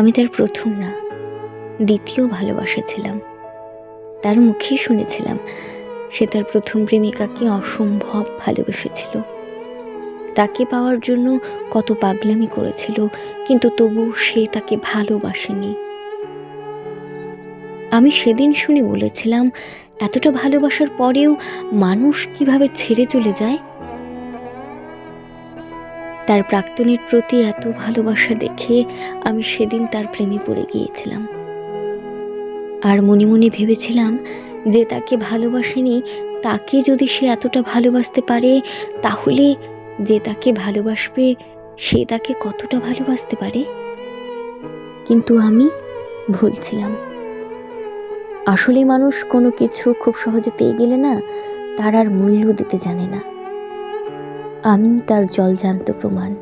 আমি তার প্রথম না, দ্বিতীয় ভালোবাসা ছিলাম। তার মুখেই শুনেছিলাম সে তার প্রথম প্রেমিকাকে অসম্ভব ভালোবেসেছিল। তাকে পাওয়ার জন্য কত পাগলামি করেছিল, কিন্তু তবু সে তাকে ভালোবাসেনি। আমি সেদিন শুনে বলেছিলাম, এতটা ভালোবাসার পরেও মানুষ কিভাবে ছেড়ে চলে যায়। তার প্রাক্তনের প্রতি এত ভালোবাসা দেখে আমি সেদিন তার প্রেমে পড়ে গিয়েছিলাম। আর মনে মনে ভেবেছিলাম, যে তাকে ভালোবাসেনি তাকে যদি সে এতটা ভালোবাসতে পারে, তাহলে যে তাকে ভালোবাসবে সে তাকে কতটা ভালোবাসতে পারে। কিন্তু আমি ভুল ছিলাম। আসলে মানুষ কোনো কিছু খুব সহজে পেয়ে গেলে না, তার আর মূল্য দিতে জানে না। আমি তার জলজান্ত প্রমাণ।